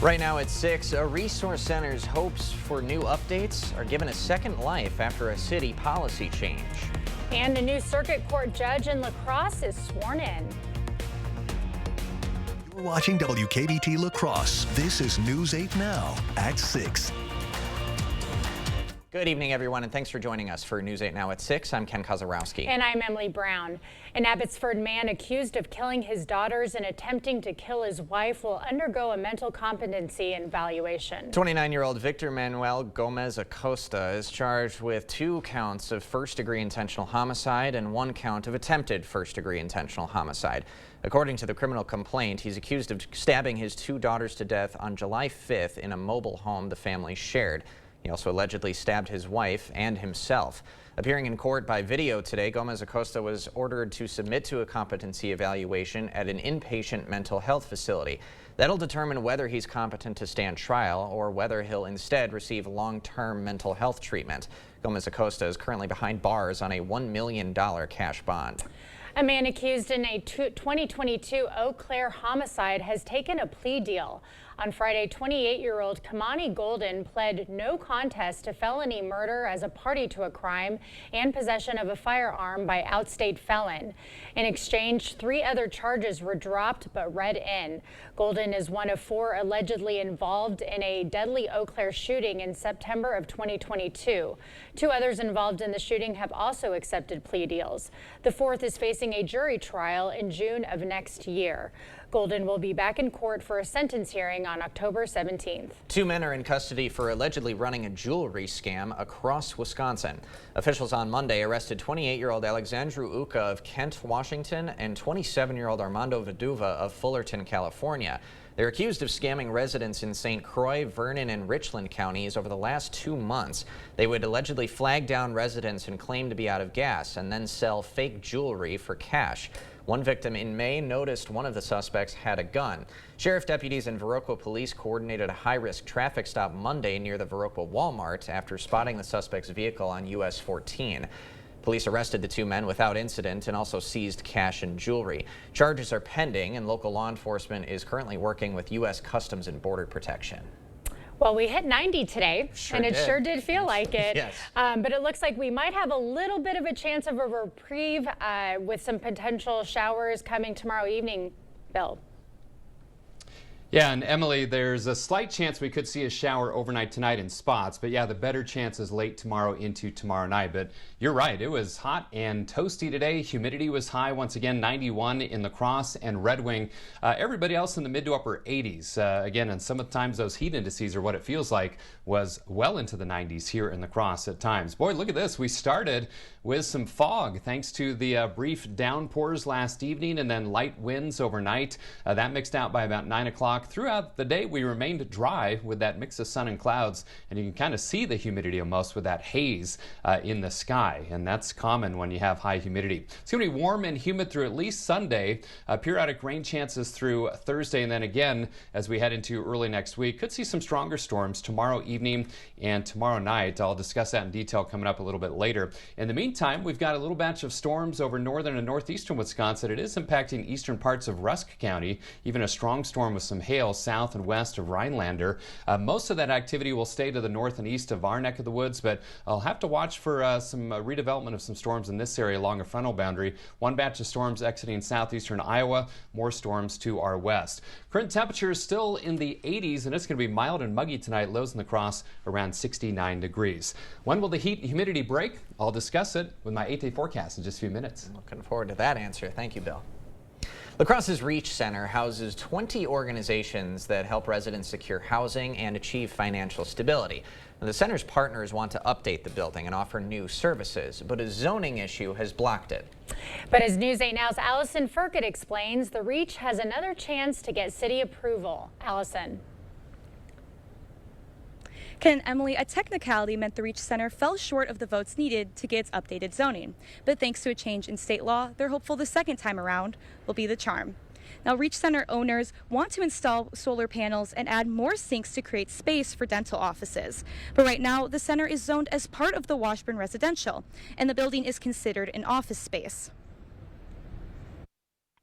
Right now at 6, a resource center's hopes for new updates are given a second life after a city policy change. And a new circuit court judge in La Crosse is sworn in. You're watching WKBT La Crosse. This is News 8 Now at 6. Good evening, everyone, and thanks for joining us for News 8 Now at 6. I'm Ken Kozarowski. And I'm Emily Brown. An Abbotsford man accused of killing his daughters and attempting to kill his wife will undergo a mental competency evaluation. 29-year-old Victor Manuel Gomez Acosta is charged with 2 counts of first-degree intentional homicide and 1 count of attempted first-degree intentional homicide. According to the criminal complaint, he's accused of stabbing his 2 daughters to death on July 5th in a mobile home the family shared. He also allegedly stabbed his wife and himself. Appearing in court by video today, Gomez Acosta was ordered to submit to a competency evaluation at an inpatient mental health facility. That'll determine whether he's competent to stand trial or whether he'll instead receive long-term mental health treatment. Gomez Acosta is currently behind bars on a $1 million cash bond. A man accused in a 2022 Eau Claire homicide has taken a plea deal. On Friday, 28-year-old Kamani Golden pled no contest to felony murder as a party to a crime and possession of a firearm by outstate felon. In exchange, 3 other charges were dropped but read in. Golden is one of 4 allegedly involved in a deadly Eau Claire shooting in September of 2022. 2 others involved in the shooting have also accepted plea deals. The 4th is facing a jury trial in June of next year. Golden will be back in court for a sentence hearing on October 17th. 2 men are in custody for allegedly running a jewelry scam across Wisconsin. Officials on Monday arrested 28-year-old Alexandru Uca of Kent, Washington, and 27-year-old Armando Viduva of Fullerton, California. They're accused of scamming residents in St. Croix, Vernon, and Richland counties over the last 2 months. They would allegedly flag down residents and claim to be out of gas and then sell fake jewelry for cash. One victim in May noticed one of the suspects had a gun. Sheriff deputies and Viroqua police coordinated a high-risk traffic stop Monday near the Viroqua Walmart after spotting the suspect's vehicle on US 14. Police arrested the 2 men without incident and also seized cash and jewelry. Charges are pending, and local law enforcement is currently working with U.S. Customs and Border Protection. Well, we hit 90 today, and it sure did feel like it. Yes. But it looks like we might have a little bit of a chance of a reprieve with some potential showers coming tomorrow evening, Bill. Yeah, and Emily, there's a slight chance we could see a shower overnight tonight in spots, but yeah, the better chance is late tomorrow into tomorrow night. But you're right, it was hot and toasty today. Humidity was high once again, 91 in La Crosse and Red Wing. Everybody else in the mid to upper 80s. Again, and sometimes those heat indices are what it feels like was well into the 90s here in La Crosse at times. Boy, look at this. We started with some fog thanks to the brief downpours last evening and then light winds overnight. That mixed out by about 9 o'clock. Throughout the day, we remained dry with that mix of sun and clouds, and you can kind of see the humidity almost with that haze in the sky, and that's common when you have high humidity. It's going to be warm and humid through at least Sunday. Periodic rain chances through Thursday, and then again as we head into early next week. Could see some stronger storms tomorrow evening and tomorrow night. I'll discuss that in detail coming up a little bit later. In the meantime, we've got a little batch of storms over northern and northeastern Wisconsin. It is impacting eastern parts of Rusk County, even a strong storm with some hail south and west of Rhinelander. Most of that activity will stay to the north and east of our neck of the woods, but I'll have to watch for some redevelopment of some storms in this area along a frontal boundary. One batch of storms exiting southeastern Iowa, more storms to our west. Current temperatures still in the 80s, and it's going to be mild and muggy tonight. Lows in La Crosse around 69 degrees. When will the heat and humidity break? I'll discuss it with my 8-day forecast in just a few minutes. Looking forward to that answer. Thank you, Bill. La Crosse's Reach Center houses 20 organizations that help residents secure housing and achieve financial stability. Now, the center's partners want to update the building and offer new services, but a zoning issue has blocked it. But as News 8 Now's Allison Furkett explains, the Reach has another chance to get city approval. Allison. Ken and Emily, a technicality meant the Reach Center fell short of the votes needed to get its updated zoning. But thanks to a change in state law, they're hopeful the second time around will be the charm. Now, Reach Center owners want to install solar panels and add more sinks to create space for dental offices. But right now, the center is zoned as part of the Washburn Residential, and the building is considered an office space.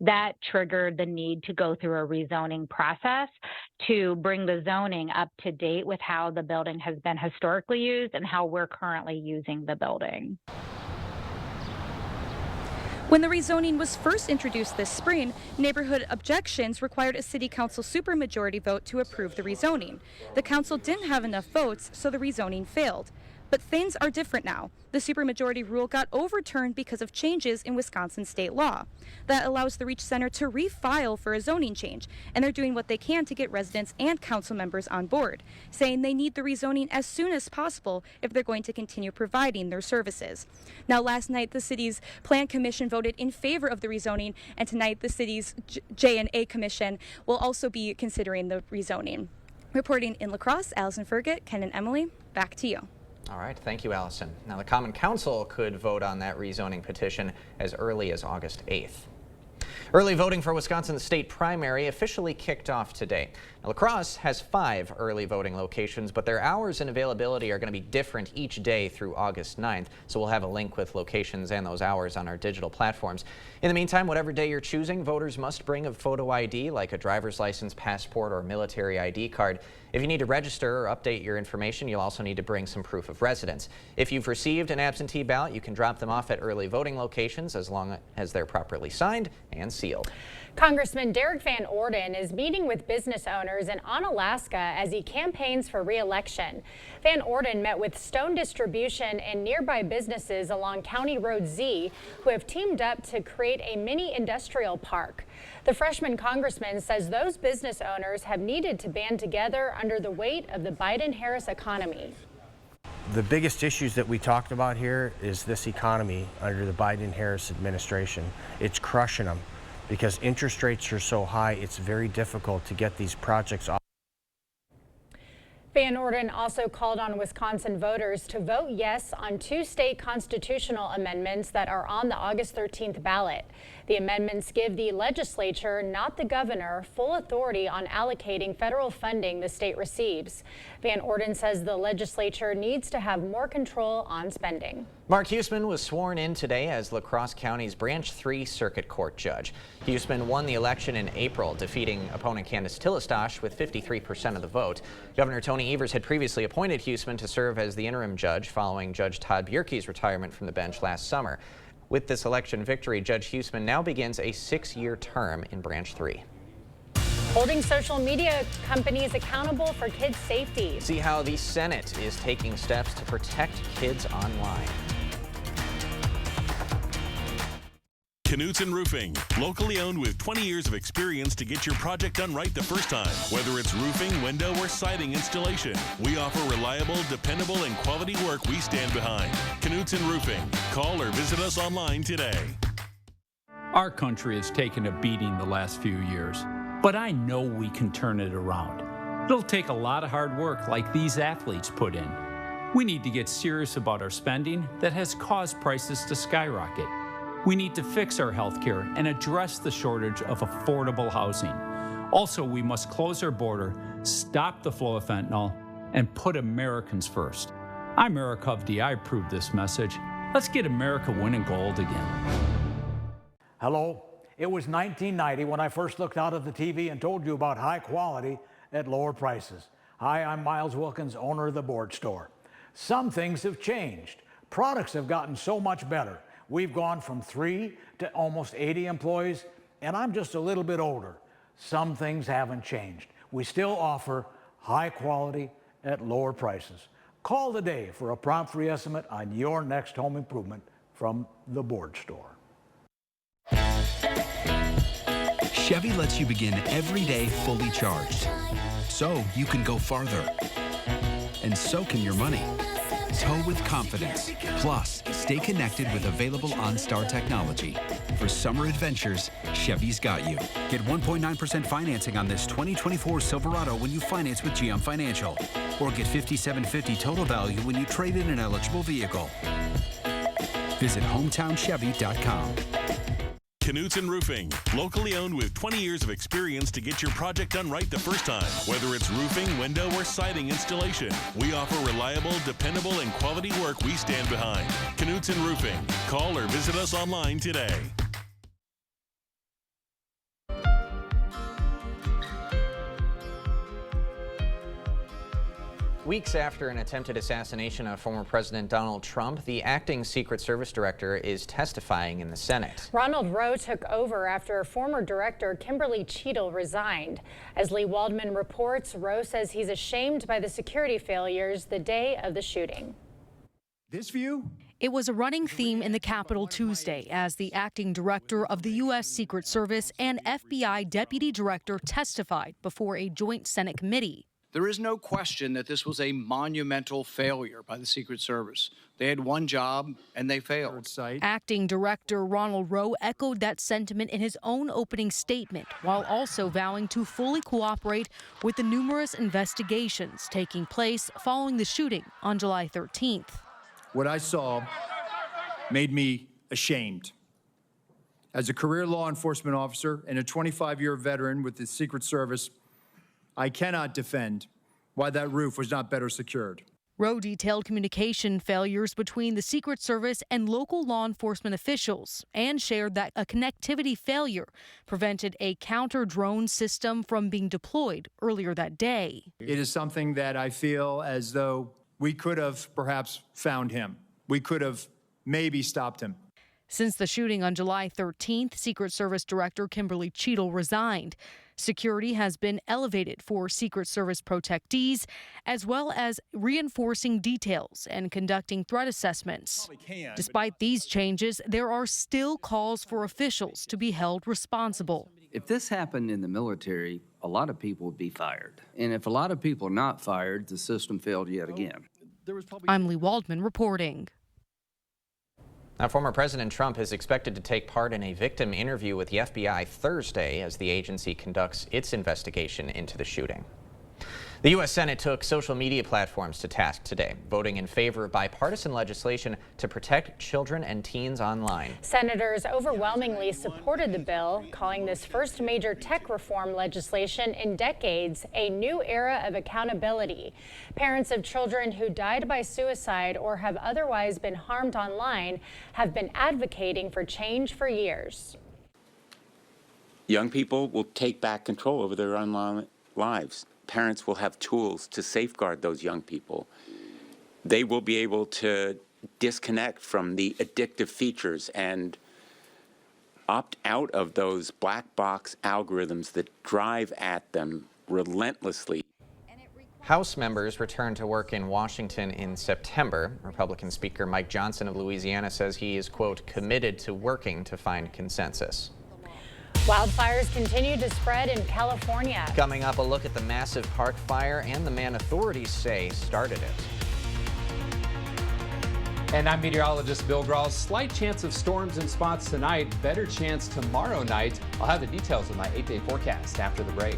that triggered the need to go through a rezoning process to bring the zoning up to date with how the building has been historically used and how we're currently using the building. When the rezoning was first introduced this spring, neighborhood objections required a city council supermajority vote to approve the rezoning. The council didn't have enough votes, so the rezoning failed. But things are different now. The supermajority rule got overturned because of changes in Wisconsin state law. That allows the Reach Center to refile for a zoning change, and they're doing what they can to get residents and council members on board, saying they need the rezoning as soon as possible if they're going to continue providing their services. Now, last night, the city's Plan Commission voted in favor of the rezoning, and tonight the city's J&A Commission will also be considering the rezoning. Reporting in La Crosse, Allison Fergit, Ken and Emily, back to you. All right, thank you, Allison. Now, the Common Council could vote on that rezoning petition as early as August 8th. Early voting for Wisconsin's state primary officially kicked off today. Now, La Crosse has 5 early voting locations, but their hours and availability are going to be different each day through August 9th, so we'll have a link with locations and those hours on our digital platforms. In the meantime, whatever day you're choosing, voters must bring a photo ID like a driver's license, passport, or military ID card. If you need to register or update your information, you'll also need to bring some proof of residence. If you've received an absentee ballot, you can drop them off at early voting locations as long as they're properly signed and sealed. Congressman Derek Van Orden is meeting with business owners in Onalaska as he campaigns for re-election. Van Orden met with Stone Distribution and nearby businesses along County Road Z who have teamed up to create a mini industrial park. The freshman congressman says those business owners have needed to band together under the weight of the Biden-Harris economy. The biggest issues that we talked about here is this economy under the Biden-Harris administration. It's crushing them because interest rates are so high, it's very difficult to get these projects off. Van Orden also called on Wisconsin voters to vote yes on 2 state constitutional amendments that are on the August 13th ballot. The amendments give the legislature, not the governor, full authority on allocating federal funding the state receives. Van Orden says the legislature needs to have more control on spending. Mark Huseman was sworn in today as La Crosse County's Branch 3 Circuit Court judge. Huseman won the election in April, defeating opponent Candace Tillestosh with 53% of the vote. Governor Tony Evers had previously appointed Huseman to serve as the interim judge following Judge Todd Bjerke's retirement from the bench last summer. With this election victory, Judge Huseman now begins a 6-year term in Branch 3. Holding social media companies accountable for kids' safety. See how the Senate is taking steps to protect kids online. Knutson Roofing, locally owned with 20 years of experience to get your project done right the first time. Whether it's roofing, window, or siding installation, we offer reliable, dependable, and quality work we stand behind. Knutson Roofing. Call or visit us online today. Our country has taken a beating the last few years, but I know we can turn it around. It'll take a lot of hard work like these athletes put in. We need to get serious about our spending that has caused prices to skyrocket. We need to fix our health care and address the shortage of affordable housing. Also, we must close our border, stop the flow of fentanyl, and put Americans first. I'm Eric Hovde. I approve this message. Let's get America winning gold again. Hello. It was 1990 when I first looked out at the TV and told you about high quality at lower prices. Hi, I'm Miles Wilkins, owner of the Board Store. Some things have changed. Products have gotten so much better. We've gone from 3 to almost 80 employees, and I'm just a little bit older. Some things haven't changed. We still offer high quality at lower prices. Call today for a prompt free estimate on your next home improvement from the Board Store. Chevy lets you begin every day fully charged, so you can go farther. And so can your money. Tow with confidence. Plus, stay connected with available OnStar technology. For summer adventures, Chevy's got you. Get 1.9% financing on this 2024 Silverado when you finance with GM Financial. Or get $5,750 total value when you trade in an eligible vehicle. Visit HometownChevy.com. Knutson Roofing, locally owned with 20 years of experience to get your project done right the first time. Whether it's roofing, window, or siding installation, we offer reliable, dependable, and quality work we stand behind. Knutson Roofing. Call or visit us online today. Weeks after an attempted assassination of former President Donald Trump, the acting Secret Service director is testifying in the Senate. Ronald Rowe took over after former director Kimberly Cheadle resigned. As Lee Waldman reports, Rowe says he's ashamed by the security failures the day of the shooting. This view? It was a running theme in the Capitol Tuesday as the acting director of the U.S. Secret Service and FBI deputy director testified before a joint Senate committee. There is no question that this was a monumental failure by the Secret Service. They had one job and they failed. Acting Director Ronald Rowe echoed that sentiment in his own opening statement, while also vowing to fully cooperate with the numerous investigations taking place following the shooting on July 13th. What I saw made me ashamed. As a career law enforcement officer and a 25-year veteran with the Secret Service, I cannot defend why that roof was not better secured. Rowe detailed communication failures between the Secret Service and local law enforcement officials and shared that a connectivity failure prevented a counter-drone system from being deployed earlier that day. It is something that I feel as though we could have perhaps found him. We could have maybe stopped him. Since the shooting on July 13th, Secret Service Director Kimberly Cheadle resigned. Security has been elevated for Secret Service protectees, as well as reinforcing details and conducting threat assessments. Despite these changes, there are still calls for officials to be held responsible. If this happened in the military, a lot of people would be fired. And if a lot of people are not fired, the system failed yet again. I'm Lee Waldman reporting. Now, former President Trump is expected to take part in a victim interview with the FBI Thursday as the agency conducts its investigation into the shooting. The U.S. Senate took social media platforms to task today, voting in favor of bipartisan legislation to protect children and teens online. Senators overwhelmingly supported the bill, calling this first major tech reform legislation in decades a new era of accountability. Parents of children who died by suicide or have otherwise been harmed online have been advocating for change for years. Young people will take back control over their online lives. Parents will have tools to safeguard those young people. They will be able to disconnect from the addictive features and opt out of those black box algorithms that drive at them relentlessly. House members return to work in Washington in September. Republican Speaker Mike Johnson of Louisiana says he is, quote, committed to working to find consensus. Wildfires continue to spread in California. Coming up, a look at the massive park fire and the man authorities say started it. And I'm meteorologist Bill Grahl. Slight chance of storms and spots tonight, better chance tomorrow night. I'll have the details of my 8-day forecast after the break.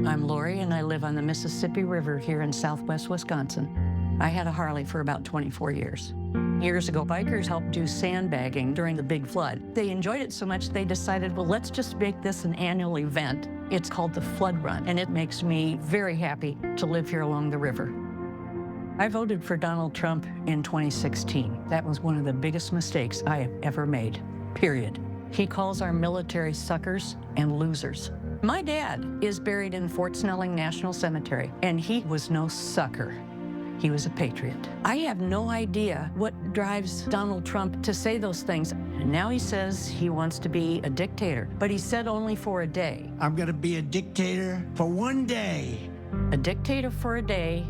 I'm Lori, and I live on the Mississippi River here in southwest Wisconsin. I had a Harley for about 24 years. Years ago, bikers helped do sandbagging during the big flood. They enjoyed it so much they decided, well, let's just make this an annual event. It's called the Flood Run, and it makes me very happy to live here along the river. I voted for Donald Trump in 2016. That was one of the biggest mistakes I have ever made, period. He calls our military suckers and losers. My dad is buried in Fort Snelling National Cemetery, and he was no sucker. He was a patriot. I have no idea what drives Donald Trump to say those things. And now he says he wants to be a dictator, but he said only for a day. I'm gonna be a dictator for one day. A dictator for a day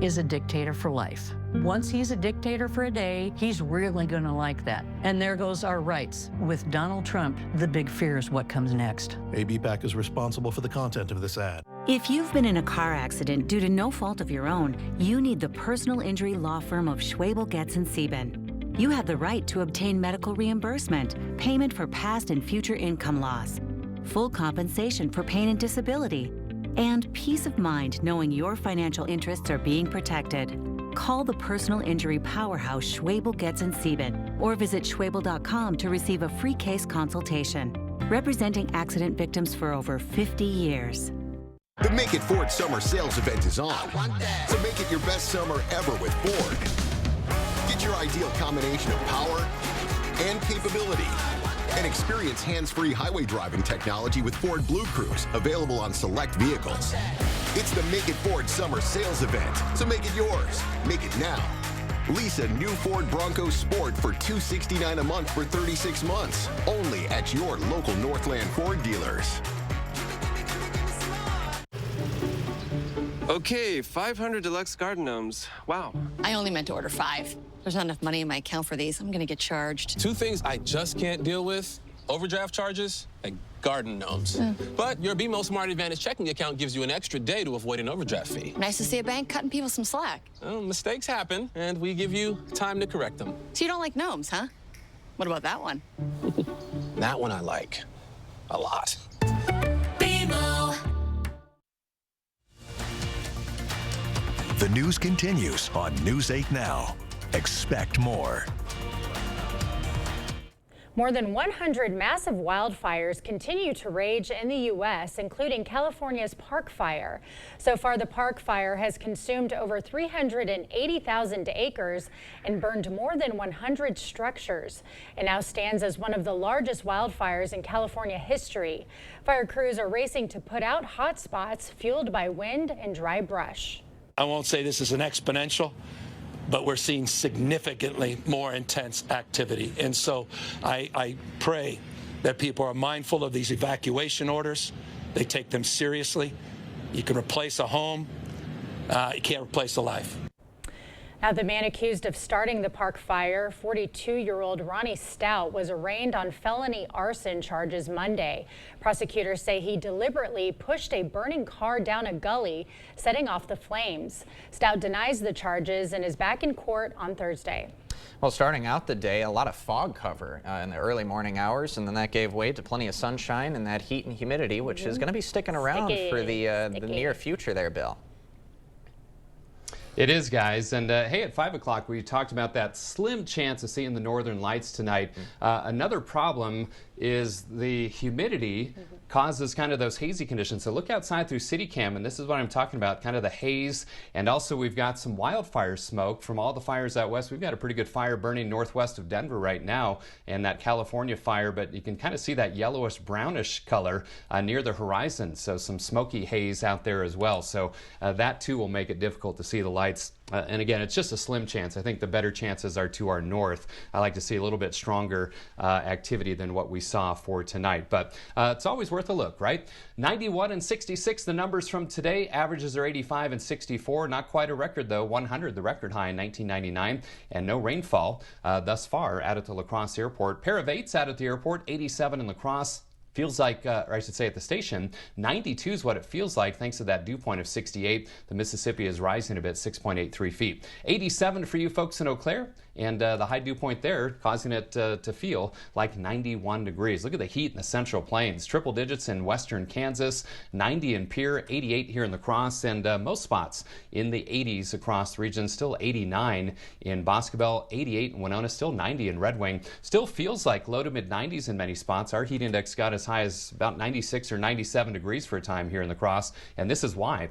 is a dictator for life. Once he's a dictator for a day, he's really gonna like that. And there goes our rights. With Donald Trump, the big fear is what comes next. ABPAC is responsible for the content of this ad. If you've been in a car accident due to no fault of your own, you need the personal injury law firm of Schwabel, Getz & Sieben. You have the right to obtain medical reimbursement, payment for past and future income loss, full compensation for pain and disability, and peace of mind knowing your financial interests are being protected. Call the personal injury powerhouse Schwabel, Getz & Sieben or visit schwabel.com to receive a free case consultation. Representing accident victims for over 50 years. The Make It Ford Summer Sales Event is on. So make it your best summer ever with Ford. Get your ideal combination of power and capability And experience hands-free highway driving technology with Ford Blue Cruise, available on select vehicles. It's the Make It Ford Summer Sales Event, so make it yours. Make it now. Lease a new Ford Bronco Sport for $269 a month for 36 months, only at your local Northland Ford dealers. Okay, 500 deluxe garden gnomes. Wow. I only meant to order 5. There's not enough money in my account for these. I'm gonna get charged. 2 things I just can't deal with: overdraft charges and garden gnomes. But your BMO Smart Advantage checking account gives you an extra day to avoid an overdraft fee. Nice to see a bank cutting people some slack. Well, mistakes happen, and we give you time to correct them. So you don't like gnomes, huh? What about that one? That one I like a lot. BMO. The news continues on News 8 Now. Expect more. More than 100 massive wildfires continue to rage in the U.S., including California's Park Fire. So far, the Park Fire has consumed over 380,000 acres and burned more than 100 structures. It now stands as one of the largest wildfires in California history. Fire crews are racing to put out hot spots fueled by wind and dry brush. I won't say this is an exponential, but we're seeing significantly more intense activity. And so I pray that people are mindful of these evacuation orders. They take them seriously. You can replace a home. You can't replace a life. Now, the man accused of starting the Park Fire, 42-year-old Ronnie Stout, was arraigned on felony arson charges Monday. Prosecutors say he deliberately pushed a burning car down a gully, setting off the flames. Stout denies the charges and is back in court on Thursday. Well, starting out the day, a lot of fog cover in the early morning hours, and then that gave way to plenty of sunshine and that heat and humidity, which is going to be sticking around for the near future there, Bill. It is, guys. And hey, at 5 o'clock, we talked about that slim chance of seeing the northern lights tonight. Another problem is the humidity causes kind of those hazy conditions. So look outside through CityCam, and this is what I'm talking about, kind of the haze. And also we've got some wildfire smoke from all the fires out west. We've got a pretty good fire burning northwest of Denver right now, and that California fire, but you can kind of see that yellowish brownish color near the horizon. So some smoky haze out there as well. So that too will make it difficult to see the lights. And again, it's just a slim chance. I think the better chances are to our north. I like to see a little bit stronger activity than what we saw for tonight. But it's always worth a look, right? 91 and 66, the numbers from today. Averages are 85 and 64. Not quite a record, though. 100, the record high in 1999. And no rainfall thus far out at the La Crosse Airport. Pair of 8s out at the airport, 87 in La Crosse. Feels like, or I should say at the station, 92 is what it feels like thanks to that dew point of 68. The Mississippi is rising a bit, 6.83 feet. 87 for you folks in Eau Claire, and the high dew point there causing it to feel like 91 degrees. Look at the heat in the Central Plains. Triple digits in western Kansas, 90 in Pierre, 88 here in La Crosse, and most spots in the 80s across the region. Still 89 in Boscobel, 88 in Winona, still 90 in Red Wing. Still feels like low to mid 90s in many spots. Our heat index got as high as about 96 or 97 degrees for a time here in La Crosse, and this is why.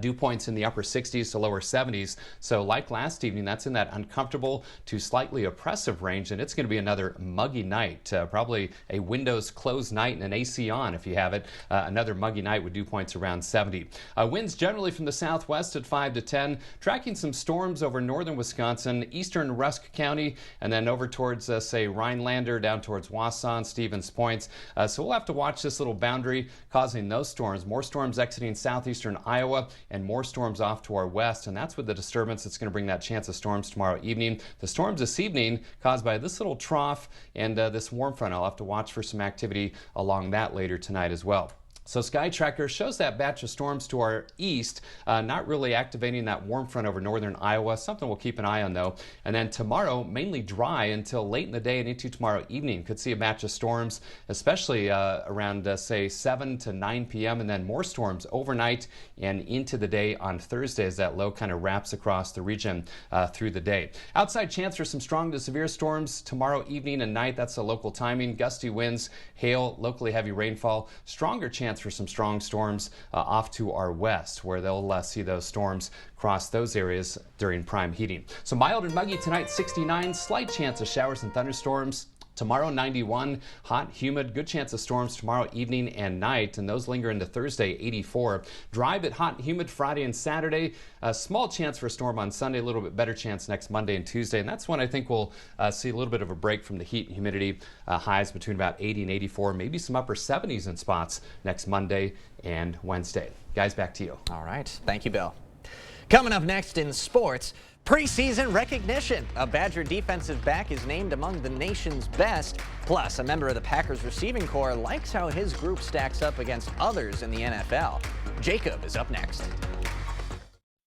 Dew points in the upper 60s to lower 70s. So like last evening, that's in that uncomfortable to slightly oppressive range, and it's going to be another muggy night. Probably a windows closed night and an AC on if you have it. Another muggy night with dew points around 70. Winds generally from the southwest at 5 to 10. Tracking some storms over northern Wisconsin, eastern Rusk County, and then over towards, say, Rhinelander, down towards Wausau, Stevens Point. So we'll have to watch this little boundary causing those storms. More storms exiting southeastern Iowa, and more storms off to our west, and that's with the disturbance that's going to bring that chance of storms tomorrow evening. The storms this evening caused by this little trough and this warm front. I'll have to watch for some activity along that later tonight as well. So Sky Tracker shows that batch of storms to our east, not really activating that warm front over northern Iowa. Something we'll keep an eye on, though. And then tomorrow, mainly dry until late in the day and into tomorrow evening. Could see a batch of storms, especially around, say, 7 to 9 p.m. And then more storms overnight and into the day on Thursday as that low kind of wraps across the region through the day. Outside chance for some strong to severe storms tomorrow evening and night. That's the local timing. Gusty winds, hail, locally heavy rainfall. Stronger chance for some strong storms off to our west, where they'll see those storms cross those areas during prime heating. So mild and muggy tonight, 69. Slight chance of showers and thunderstorms Tomorrow, 91, hot, humid, good chance of storms tomorrow evening and night, and those linger into Thursday, 84. Dry but hot and humid Friday and Saturday. A small chance for a storm on Sunday, a little bit better chance next Monday and Tuesday, and that's when I think we'll see a little bit of a break from the heat and humidity. Highs between about 80 and 84, maybe some upper 70s in spots next Monday and Wednesday. Guys, back to you. All right. Thank you, Bill. Coming up next in sports, preseason recognition. A Badger defensive back is named among the nation's best. Plus, a member of the Packers receiving corps likes how his group stacks up against others in the NFL. Jacob is up next.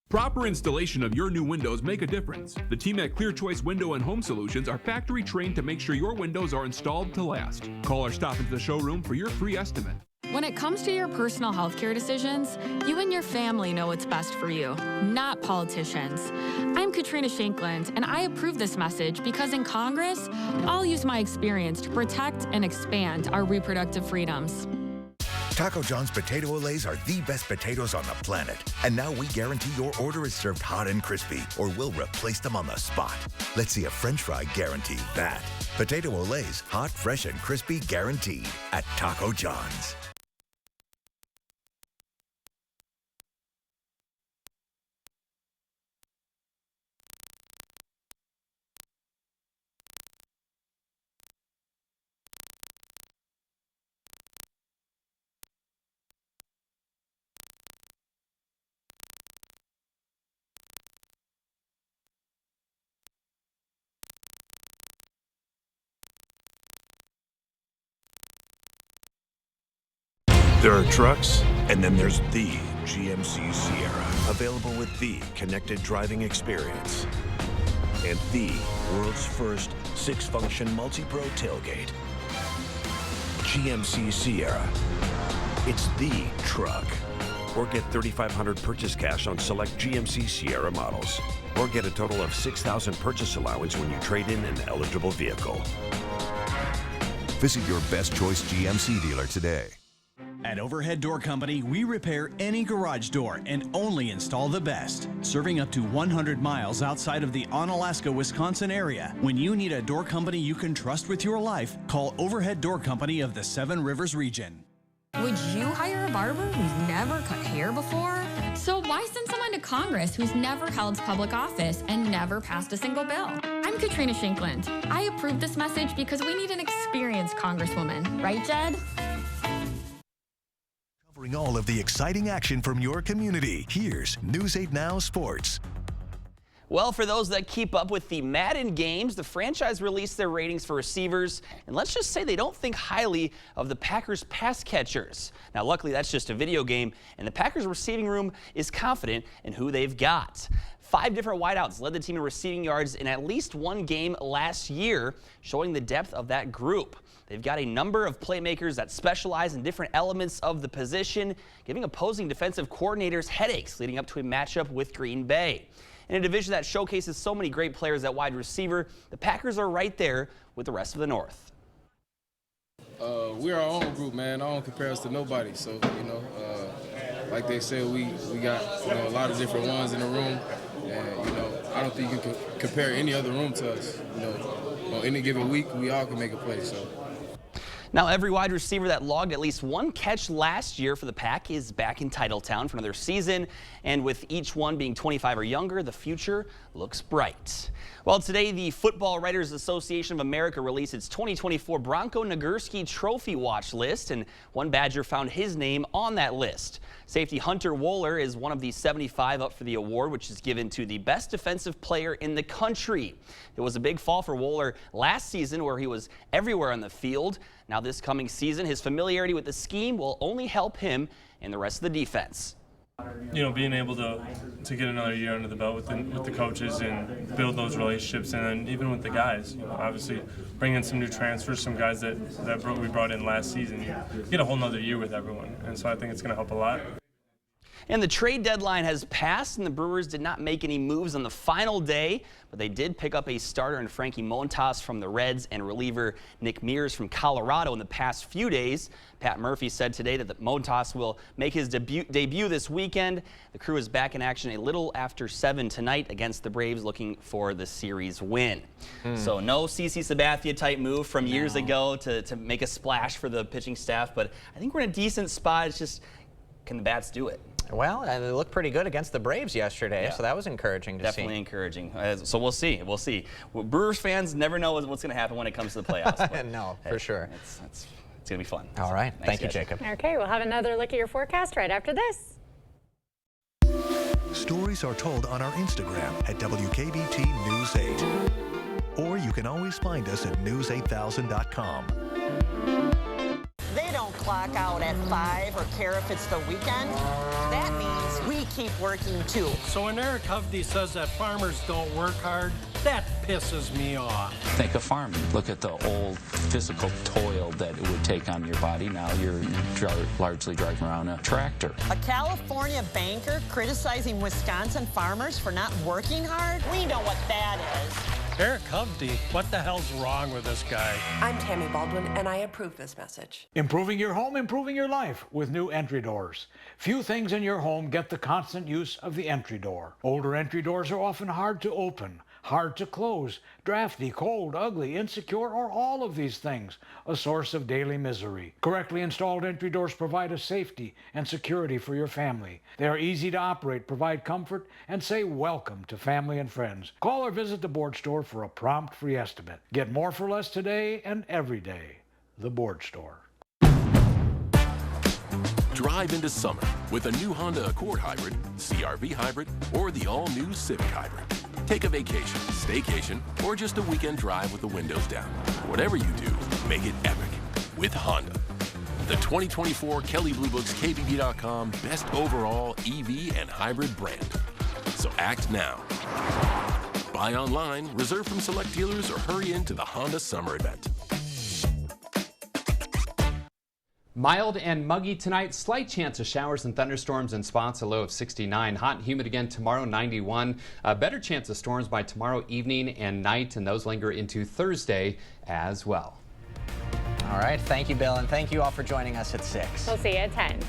Proper installation of your new windows make a difference. The team at Clear Choice Window and Home Solutions are factory trained to make sure your windows are installed to last. Call or stop into the showroom for your free estimate. When it comes to your personal healthcare decisions, you and your family know what's best for you, not politicians. I'm Katrina Shankland, and I approve this message because in Congress, I'll use my experience to protect and expand our reproductive freedoms. Taco John's potato olays are the best potatoes on the planet. And now we guarantee your order is served hot and crispy, or we'll replace them on the spot. Let's see a French fry guarantee that. Potato olays, hot, fresh, and crispy guaranteed at Taco John's. There are trucks, and then there's the GMC Sierra, available with the connected driving experience and the world's first 6-function multi-pro tailgate. GMC Sierra. It's the truck. Or get $3,500 purchase cash on select GMC Sierra models. Or get a total of $6,000 purchase allowance when you trade in an eligible vehicle. Visit your best choice GMC dealer today. At Overhead Door Company, we repair any garage door and only install the best. Serving up to 100 miles outside of the Onalaska, Wisconsin area. When you need a door company you can trust with your life, call Overhead Door Company of the Seven Rivers region. Would you hire a barber who's never cut hair before? So why send someone to Congress who's never held public office and never passed a single bill? I'm Katrina Shankland. I approve this message because we need an experienced congresswoman. Right, Jed? Covering all of the exciting action from your community, here's News 8 Now Sports. Well, for those that keep up with the Madden games, the franchise released their ratings for receivers, and let's just say they don't think highly of the Packers pass catchers. Now, luckily, that's just a video game, and the Packers receiving room is confident in who they've got. 5 different wideouts led the team in receiving yards in at least one game last year, showing the depth of that group. They've got a number of playmakers that specialize in different elements of the position, giving opposing defensive coordinators headaches leading up to a matchup with Green Bay. In a division that showcases so many great players at wide receiver, the Packers are right there with the rest of the North. We're our own group, man. I don't compare us to nobody. So, like they said, we got a lot of different ones in the room. And, I don't think you can compare any other room to us. On any given week, we all can make a play. So. Now, every wide receiver that logged at least one catch last year for the Pack is back in Titletown for another season. And with each one being 25 or younger, the future looks bright. Well, today, the Football Writers Association of America released its 2024 Bronco Nagurski Trophy Watch list, and one Badger found his name on that list. Safety Hunter Wohler is one of the 75 up for the award, which is given to the best defensive player in the country. It was a big fall for Wohler last season, where he was everywhere on the field. Now this coming season, his familiarity with the scheme will only help him and the rest of the defense. Being able to get another year under the belt with the coaches and build those relationships, and then even with the guys, obviously bring in some new transfers, some guys that we brought in last season. You get a whole nother year with everyone, and so I think it's going to help a lot. And the trade deadline has passed, and the Brewers did not make any moves on the final day, but they did pick up a starter in Frankie Montas from the Reds and reliever Nick Mears from Colorado in the past few days. Pat Murphy said today that Montas will make his debut this weekend. The Crew is back in action a little after 7 tonight against the Braves, looking for the series win. So no CC Sabathia type move from years ago to make a splash for the pitching staff, but I think we're in a decent spot. It's just, can the bats do it? Well, they looked pretty good against the Braves yesterday, so that was encouraging to see. Definitely encouraging. So we'll see. We'll see. Well, Brewers fans never know what's going to happen when it comes to the playoffs. But, no, for sure. It's going to be fun. All right. Thank you, guys. Jacob. Okay, we'll have another look at your forecast right after this. Stories are told on our Instagram at WKBT News 8. Or you can always find us at news8000.com. They don't clock out at 5 or care if it's the weekend. That means we keep working too. So when Eric Hovde says that farmers don't work hard, that pisses me off. Think of farming. Look at the old physical toil that it would take on your body. Now you're largely driving around a tractor. A California banker criticizing Wisconsin farmers for not working hard? We know what that is. Eric Hovde, what the hell's wrong with this guy? I'm Tammy Baldwin, and I approve this message. Improving your home, improving your life with new entry doors. Few things in your home get the constant use of the entry door. Older entry doors are often hard to open, hard to close, drafty, cold, ugly, insecure, or all of these things, a source of daily misery. Correctly installed entry doors provide a safety and security for your family. They are easy to operate, provide comfort, and say welcome to family and friends. Call or visit the Board Store for a prompt free estimate. Get more for less today and every day. The Board Store. Drive into summer with a new Honda Accord Hybrid, CR-V Hybrid, or the all-new Civic Hybrid. Take a vacation, staycation, or just a weekend drive with the windows down. Whatever you do, make it epic with Honda. The 2024 Kelley Blue Book's KBB.com Best Overall EV and Hybrid Brand. So act now. Buy online, reserve from select dealers, or hurry into the Honda Summer Event. Mild and muggy tonight, slight chance of showers and thunderstorms in spots, a low of 69. Hot and humid again tomorrow, 91. A better chance of storms by tomorrow evening and night, and those linger into Thursday as well. All right. Thank you, Bill, and thank you all for joining us at 6. We'll see you at 10.